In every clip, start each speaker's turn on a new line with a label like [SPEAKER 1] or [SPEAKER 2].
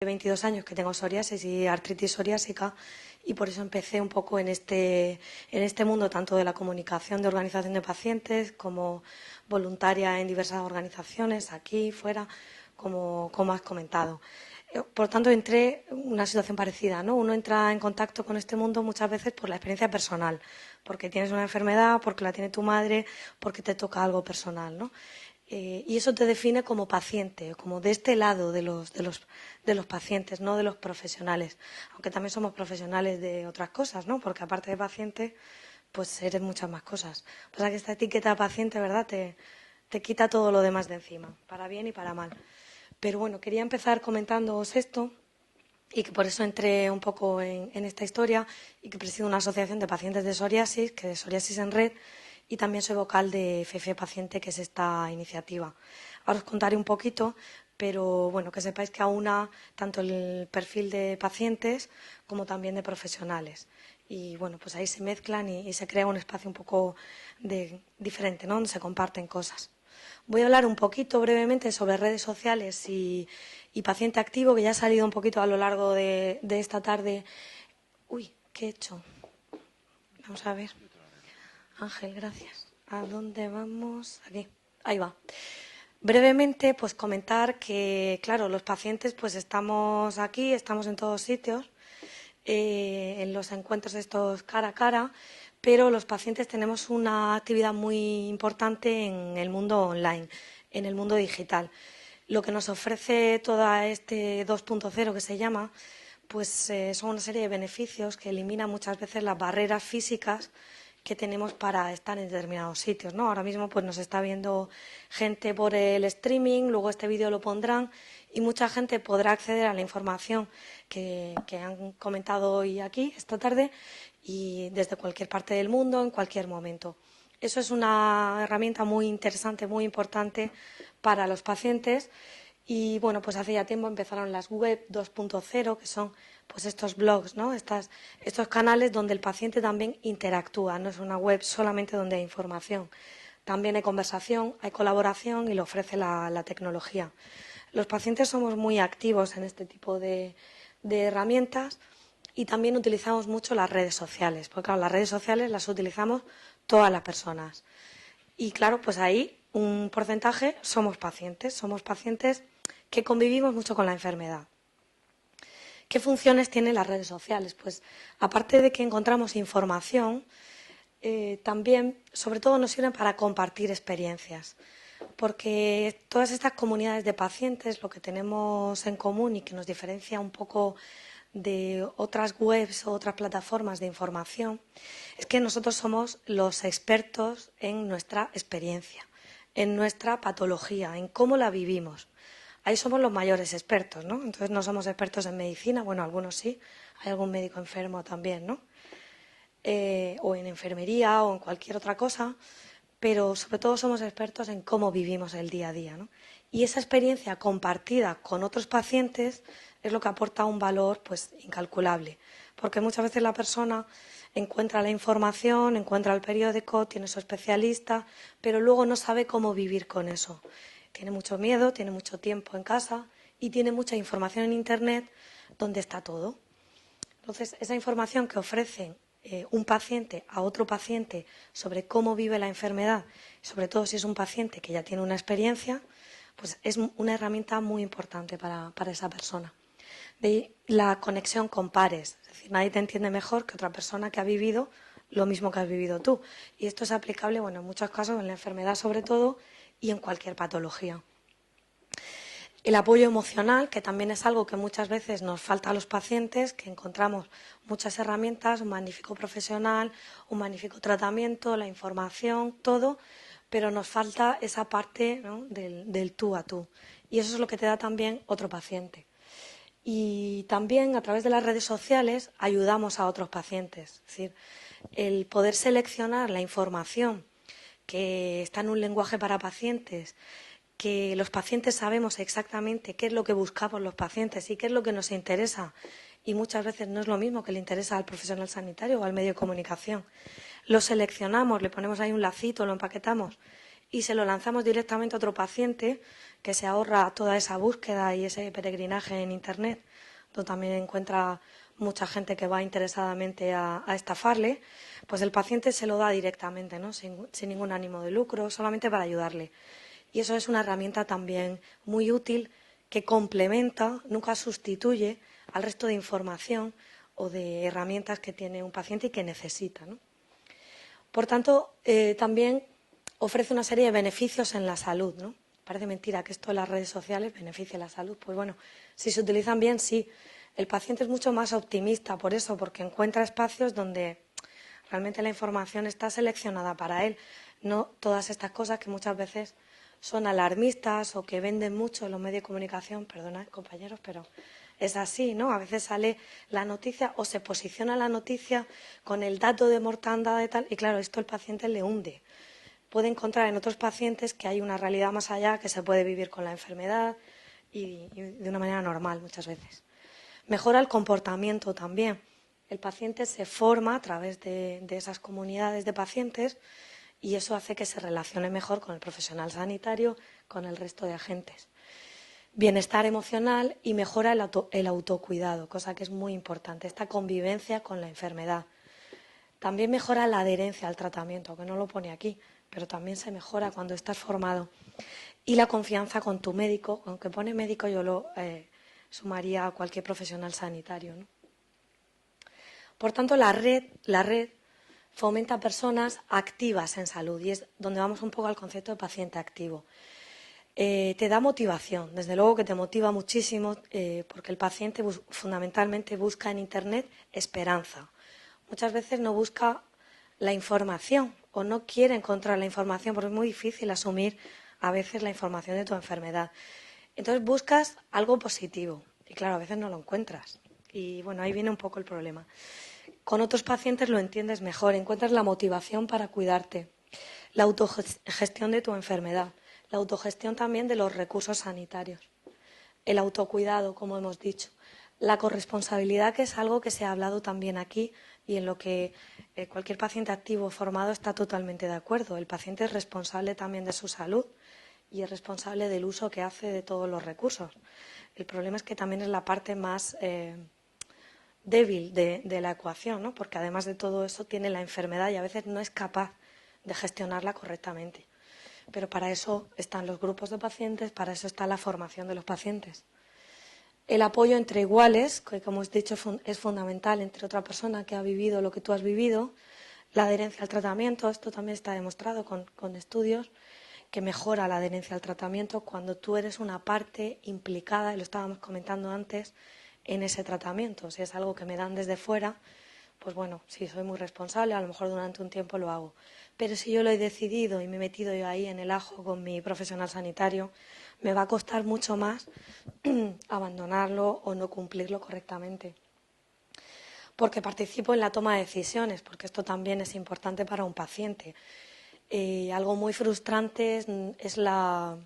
[SPEAKER 1] 22 años que tengo psoriasis y artritis psoriásica y por eso empecé un poco en este mundo tanto de la comunicación de organización de pacientes como voluntaria en diversas organizaciones, aquí, fuera, como has comentado. Por tanto, entré en una situación parecida, ¿no? Uno entra en contacto con este mundo muchas veces por la experiencia personal, porque tienes una enfermedad, porque la tiene tu madre, porque te toca algo personal, ¿no? Y eso te define como paciente, como de este lado de los pacientes, no de los profesionales. Aunque también somos profesionales de otras cosas, ¿no? Porque aparte de paciente, pues eres muchas más cosas. O sea que esta etiqueta de paciente, ¿verdad? Te quita todo lo demás de encima, para bien y para mal. Pero bueno, quería empezar comentándoos esto y que por eso entré un poco en esta historia y que presido una asociación de pacientes de psoriasis, que es Psoriasis en Red, y también soy vocal de FF Paciente, que es esta iniciativa. Ahora os contaré un poquito, pero bueno, que sepáis que aúna tanto el perfil de pacientes como también de profesionales. Y bueno, pues ahí se mezclan y se crea un espacio un poco diferente, ¿no? Donde se comparten cosas. Voy a hablar un poquito brevemente sobre redes sociales y paciente activo, que ya ha salido un poquito a lo largo de esta tarde. Uy, ¿qué he hecho? Vamos a ver. Ángel, gracias. ¿A dónde vamos? Aquí. Ahí va. Brevemente, pues comentar que, claro, los pacientes pues estamos aquí, estamos en todos sitios, en los encuentros estos cara a cara, pero los pacientes tenemos una actividad muy importante en el mundo online, en el mundo digital. Lo que nos ofrece toda este 2.0 que se llama, pues son una serie de beneficios que eliminan muchas veces las barreras físicas que tenemos para estar en determinados sitios, ¿no? Ahora mismo pues nos está viendo gente por el streaming, luego este vídeo lo pondrán y mucha gente podrá acceder a la información que han comentado hoy aquí, esta tarde, y desde cualquier parte del mundo, en cualquier momento. Eso es una herramienta muy interesante, muy importante para los pacientes. Y bueno, pues hace ya tiempo empezaron las web 2.0, que son pues estos blogs, ¿no? Estos canales donde el paciente también interactúa. No es una web solamente donde hay información. También hay conversación, hay colaboración y lo ofrece la tecnología. Los pacientes somos muy activos en este tipo de herramientas y también utilizamos mucho las redes sociales, porque claro, las redes sociales las utilizamos todas las personas. Y claro, pues ahí un porcentaje somos pacientes que convivimos mucho con la enfermedad. ¿Qué funciones tienen las redes sociales? Pues aparte de que encontramos información, también, sobre todo, nos sirven para compartir experiencias, porque todas estas comunidades de pacientes, lo que tenemos en común y que nos diferencia un poco de otras webs o otras plataformas de información, es que nosotros somos los expertos en nuestra experiencia, en nuestra patología, en cómo la vivimos. Ahí somos los mayores expertos, ¿no? Entonces no somos expertos en medicina, bueno, algunos sí, hay algún médico enfermo también, ¿no? O en enfermería o en cualquier otra cosa, pero sobre todo somos expertos en cómo vivimos el día a día, ¿no? Y esa experiencia compartida con otros pacientes es lo que aporta un valor pues incalculable, porque muchas veces la persona encuentra la información, encuentra el periódico, tiene su especialista, pero luego no sabe cómo vivir con eso. Tiene mucho miedo, tiene mucho tiempo en casa y tiene mucha información en Internet donde está todo. Entonces, esa información que ofrecen un paciente a otro paciente sobre cómo vive la enfermedad, sobre todo si es un paciente que ya tiene una experiencia, pues es una herramienta muy importante para esa persona. De ahí la conexión con pares, es decir, nadie te entiende mejor que otra persona que ha vivido lo mismo que has vivido tú. Y esto es aplicable, bueno, en muchos casos, en la enfermedad sobre todo, y en cualquier patología. El apoyo emocional, que también es algo que muchas veces nos falta a los pacientes, que encontramos muchas herramientas, un magnífico profesional, un magnífico tratamiento, la información, todo, pero nos falta esa parte, ¿no?, del tú a tú. Y eso es lo que te da también otro paciente. Y también a través de las redes sociales ayudamos a otros pacientes. Es decir, el poder seleccionar la información que está en un lenguaje para pacientes, que los pacientes sabemos exactamente qué es lo que buscamos los pacientes y qué es lo que nos interesa. Y muchas veces no es lo mismo que le interesa al profesional sanitario o al medio de comunicación. Lo seleccionamos, le ponemos ahí un lacito, lo empaquetamos y se lo lanzamos directamente a otro paciente que se ahorra toda esa búsqueda y ese peregrinaje en Internet, donde también encuentra mucha gente que va interesadamente a estafarle, pues el paciente se lo da directamente, ¿no? Sin ningún ánimo de lucro, solamente para ayudarle. Y eso es una herramienta también muy útil que complementa, nunca sustituye al resto de información o de herramientas que tiene un paciente y que necesita, ¿no? Por tanto, también ofrece una serie de beneficios en la salud, ¿no? Parece mentira que esto de las redes sociales beneficie la salud. Pues bueno, si se utilizan bien, sí. El paciente es mucho más optimista por eso, porque encuentra espacios donde realmente la información está seleccionada para él, no todas estas cosas que muchas veces son alarmistas o que venden mucho en los medios de comunicación. Perdonad, compañeros, pero es así, ¿no? A veces sale la noticia o se posiciona la noticia con el dato de mortandad de tal, y claro, esto el paciente le hunde. Puede encontrar en otros pacientes que hay una realidad más allá, que se puede vivir con la enfermedad y de una manera normal muchas veces. Mejora el comportamiento también. El paciente se forma a través de esas comunidades de pacientes y eso hace que se relacione mejor con el profesional sanitario, con el resto de agentes. Bienestar emocional y mejora el autocuidado, cosa que es muy importante, esta convivencia con la enfermedad. También mejora la adherencia al tratamiento, que no lo pone aquí, pero también se mejora cuando estás formado. Y la confianza con tu médico, aunque pone médico yo lo sumaría a cualquier profesional sanitario, ¿no? Por tanto, la red fomenta personas activas en salud y es donde vamos un poco al concepto de paciente activo. Te da motivación, desde luego que te motiva muchísimo porque el paciente fundamentalmente busca en Internet esperanza. Muchas veces no busca la información o no quiere encontrar la información porque es muy difícil asumir a veces la información de tu enfermedad. Entonces buscas algo positivo y claro, a veces no lo encuentras. Y bueno, ahí viene un poco el problema. Con otros pacientes lo entiendes mejor, encuentras la motivación para cuidarte, la autogestión de tu enfermedad, la autogestión también de los recursos sanitarios, el autocuidado, como hemos dicho, la corresponsabilidad, que es algo que se ha hablado también aquí y en lo que cualquier paciente activo formado está totalmente de acuerdo. El paciente es responsable también de su salud y es responsable del uso que hace de todos los recursos. El problema es que también es la parte más débil de la ecuación, ¿no? Porque además de todo eso tiene la enfermedad y a veces no es capaz de gestionarla correctamente. Pero para eso están los grupos de pacientes, para eso está la formación de los pacientes. El apoyo entre iguales, que como os he dicho es fundamental entre otra persona que ha vivido lo que tú has vivido, la adherencia al tratamiento, esto también está demostrado con estudios, que mejora la adherencia al tratamiento cuando tú eres una parte implicada, y lo estábamos comentando antes, en ese tratamiento. Si es algo que me dan desde fuera, pues bueno, si soy muy responsable, a lo mejor durante un tiempo lo hago. Pero si yo lo he decidido y me he metido yo ahí en el ajo con mi profesional sanitario, me va a costar mucho más abandonarlo o no cumplirlo correctamente. Porque participo en la toma de decisiones, porque esto también es importante para un paciente. Algo muy frustrante es la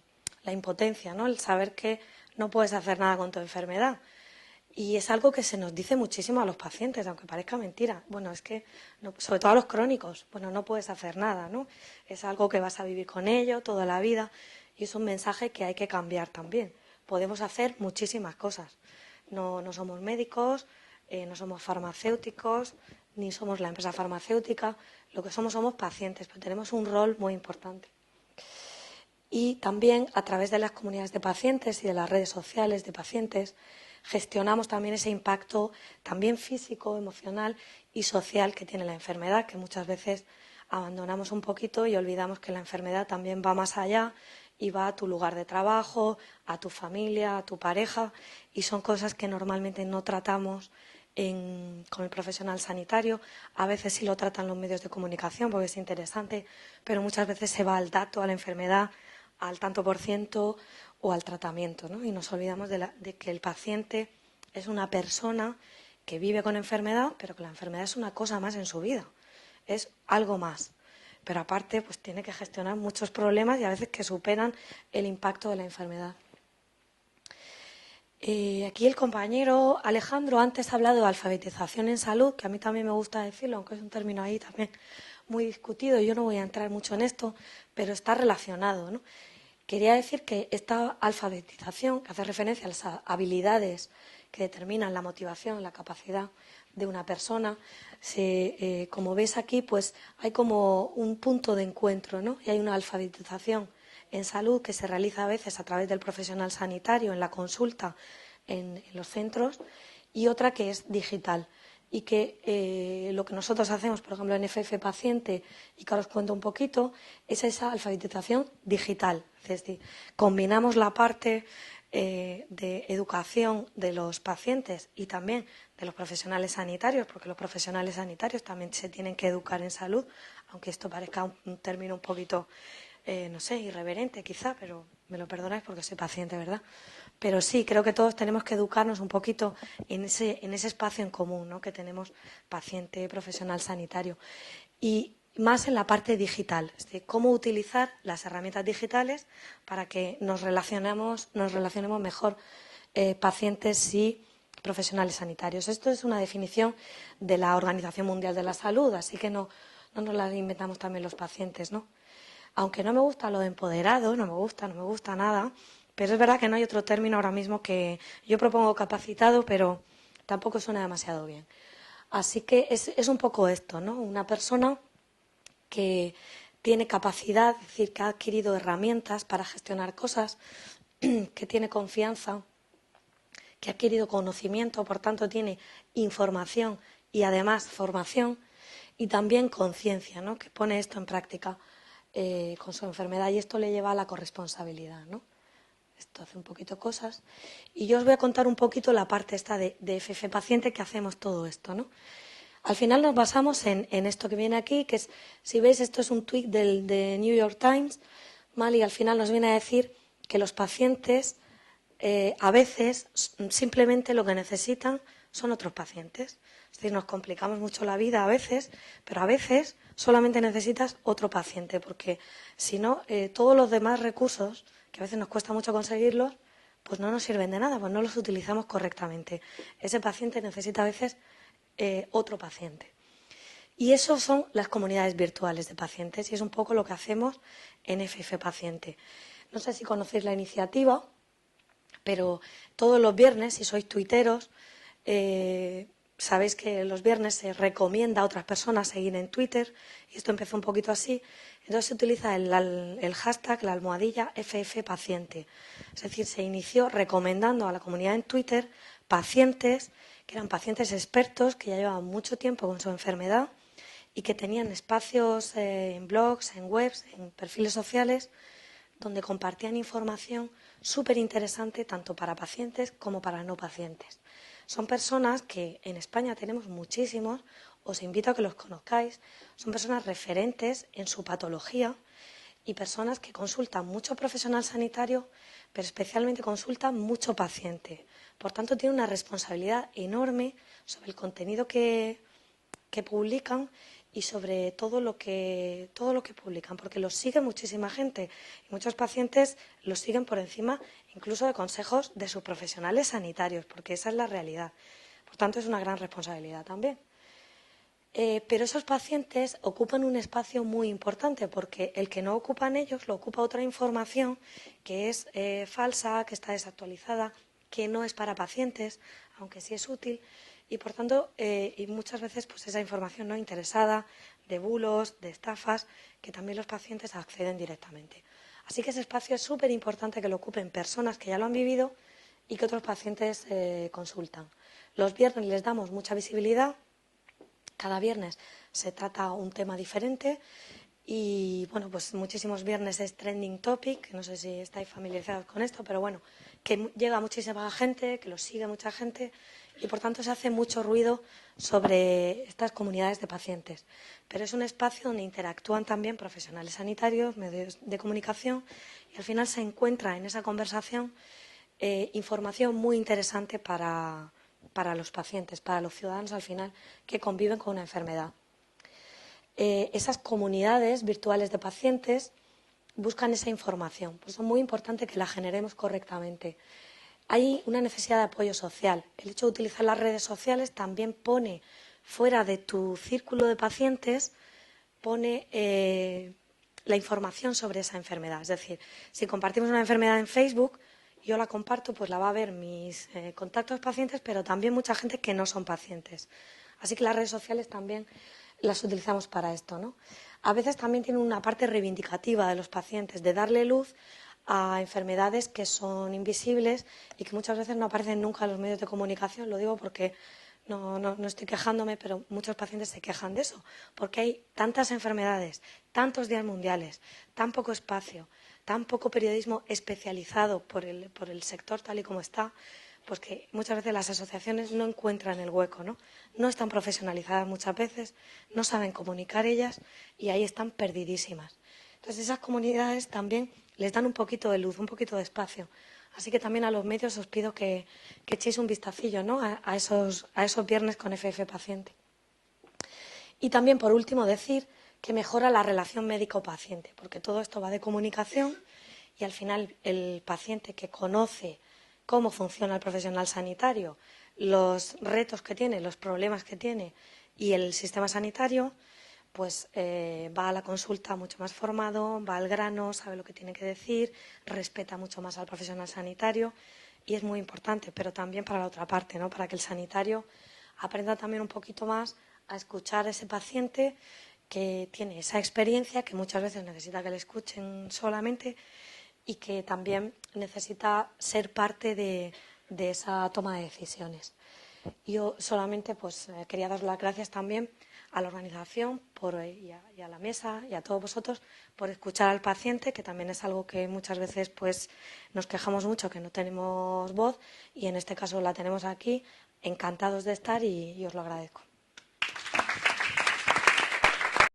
[SPEAKER 1] impotencia, ¿no? El saber que no puedes hacer nada con tu enfermedad. Y es algo que se nos dice muchísimo a los pacientes, aunque parezca mentira. Bueno, es que, sobre todo a los crónicos, bueno, no puedes hacer nada, ¿no? Es algo que vas a vivir con ello toda la vida y es un mensaje que hay que cambiar también. Podemos hacer muchísimas cosas. No somos médicos, no somos farmacéuticos, ni somos la empresa farmacéutica. Lo que somos pacientes, pero tenemos un rol muy importante. Y también a través de las comunidades de pacientes y de las redes sociales de pacientes gestionamos también ese impacto también físico, emocional y social que tiene la enfermedad, que muchas veces abandonamos un poquito y olvidamos que la enfermedad también va más allá y va a tu lugar de trabajo, a tu familia, a tu pareja, y son cosas que normalmente no tratamos con el profesional sanitario. A veces sí lo tratan los medios de comunicación porque es interesante, pero muchas veces se va al dato, a la enfermedad, al tanto por ciento o al tratamiento, ¿no? Y nos olvidamos de que el paciente es una persona que vive con enfermedad, pero que la enfermedad es una cosa más en su vida, es algo más. Pero aparte, pues tiene que gestionar muchos problemas y a veces que superan el impacto de la enfermedad. Aquí el compañero Alejandro antes ha hablado de alfabetización en salud, que a mí también me gusta decirlo, aunque es un término ahí también muy discutido, yo no voy a entrar mucho en esto, pero está relacionado, ¿no? Quería decir que esta alfabetización, que hace referencia a las habilidades que determinan la motivación, la capacidad de una persona, como ves aquí, pues hay como un punto de encuentro, ¿no? Y hay una alfabetización en salud que se realiza a veces a través del profesional sanitario en la consulta en los centros y otra que es digital y que lo que nosotros hacemos, por ejemplo, en FF Paciente, y que ahora os cuento un poquito, es esa alfabetización digital. Es decir, combinamos la parte de educación de los pacientes y también de los profesionales sanitarios, porque los profesionales sanitarios también se tienen que educar en salud, aunque esto parezca un término un poquito, no sé, irreverente quizá, pero me lo perdonáis porque soy paciente, ¿verdad? Pero sí, creo que todos tenemos que educarnos un poquito en ese espacio en común, ¿no?, que tenemos paciente, profesional sanitario. Y más en la parte digital, es decir, cómo utilizar las herramientas digitales para que nos relacionemos mejor pacientes y profesionales sanitarios. Esto es una definición de la Organización Mundial de la Salud, así que no nos la inventamos también los pacientes, ¿no? Aunque no me gusta lo de empoderado, no me gusta nada, pero es verdad que no hay otro término ahora mismo que yo propongo capacitado, pero tampoco suena demasiado bien. Así que es un poco esto, ¿no? Una persona que tiene capacidad, es decir, que ha adquirido herramientas para gestionar cosas, que tiene confianza, que ha adquirido conocimiento, por tanto tiene información y además formación y también conciencia, ¿no?, que pone esto en práctica con su enfermedad y esto le lleva a la corresponsabilidad, ¿no? Esto hace un poquito cosas. Y yo os voy a contar un poquito la parte esta de FF Paciente que hacemos todo esto, ¿no? Al final nos basamos en esto que viene aquí, que es, si veis, esto es un tuit de New York Times, ¿vale? Y al final nos viene a decir que los pacientes a veces simplemente lo que necesitan son otros pacientes. Es decir, nos complicamos mucho la vida a veces, pero a veces solamente necesitas otro paciente, porque si no, todos los demás recursos, que a veces nos cuesta mucho conseguirlos, pues no nos sirven de nada, pues no los utilizamos correctamente. Ese paciente necesita a veces otro paciente. Y eso son las comunidades virtuales de pacientes y es un poco lo que hacemos en FF Paciente. No sé si conocéis la iniciativa, pero todos los viernes, si sois tuiteros, sabéis que los viernes se recomienda a otras personas seguir en Twitter, y esto empezó un poquito así. Entonces se utiliza el hashtag, la almohadilla FF Paciente. Es decir, se inició recomendando a la comunidad en Twitter pacientes que eran pacientes expertos, que ya llevaban mucho tiempo con su enfermedad y que tenían espacios en blogs, en webs, en perfiles sociales, donde compartían información súper interesante tanto para pacientes como para no pacientes. Son personas que en España tenemos muchísimos, os invito a que los conozcáis, son personas referentes en su patología y personas que consultan mucho profesional sanitario, pero especialmente consultan mucho paciente. Por tanto, tienen una responsabilidad enorme sobre el contenido que publican y sobre todo lo que publican, porque los sigue muchísima gente y muchos pacientes los siguen por encima incluso de consejos de sus profesionales sanitarios, porque esa es la realidad. Por tanto, es una gran responsabilidad también. Pero esos pacientes ocupan un espacio muy importante, porque el que no ocupan ellos lo ocupa otra información que es falsa, que está desactualizada, que no es para pacientes, aunque sí es útil. Y, por tanto, y muchas veces pues esa información no interesada, de bulos, de estafas, que también los pacientes acceden directamente. Así que ese espacio es súper importante que lo ocupen personas que ya lo han vivido y que otros pacientes consultan. Los viernes les damos mucha visibilidad. Cada viernes se trata un tema diferente y, bueno, pues muchísimos viernes es trending topic, no sé si estáis familiarizados con esto, pero bueno, que llega muchísima gente, que lo sigue mucha gente y, por tanto, se hace mucho ruido sobre estas comunidades de pacientes. Pero es un espacio donde interactúan también profesionales sanitarios, medios de comunicación y, al final, se encuentra en esa conversación información muy interesante para los pacientes, para los ciudadanos, al final, que conviven con una enfermedad. Esas comunidades virtuales de pacientes buscan esa información. Por eso es muy importante que la generemos correctamente. Hay una necesidad de apoyo social. El hecho de utilizar las redes sociales también pone fuera de tu círculo de pacientes pone la información sobre esa enfermedad. Es decir, si compartimos una enfermedad en Facebook, yo la comparto, pues la va a ver mis contactos pacientes, pero también mucha gente que no son pacientes. Así que las redes sociales también las utilizamos para esto, ¿no? A veces también tienen una parte reivindicativa de los pacientes, de darle luz a enfermedades que son invisibles y que muchas veces no aparecen nunca en los medios de comunicación. Lo digo porque no estoy quejándome, pero muchos pacientes se quejan de eso, porque hay tantas enfermedades, tantos días mundiales, tan poco espacio, tan poco periodismo especializado por el sector tal y como está, pues que muchas veces las asociaciones no encuentran el hueco, ¿no? No están profesionalizadas muchas veces, no saben comunicar ellas y ahí están perdidísimas. Entonces esas comunidades también les dan un poquito de luz, un poquito de espacio. Así que también a los medios os pido que echéis un vistacillo, ¿no? a esos viernes con FF Paciente. Y también, por último, decir que mejora la relación médico-paciente, porque todo esto va de comunicación y al final el paciente que conoce cómo funciona el profesional sanitario, los retos que tiene, los problemas que tiene y el sistema sanitario, pues va a la consulta mucho más formado, va al grano, sabe lo que tiene que decir, respeta mucho más al profesional sanitario y es muy importante, pero también para la otra parte, ¿no? Para que el sanitario aprenda también un poquito más a escuchar a ese paciente que tiene esa experiencia, que muchas veces necesita que le escuchen solamente y que también necesita ser parte de esa toma de decisiones. Yo solamente pues quería dar las gracias también a la organización y a la mesa y a todos vosotros por escuchar al paciente, que también es algo que muchas veces pues nos quejamos mucho, que no tenemos voz y en este caso la tenemos aquí. Encantados de estar y os lo agradezco.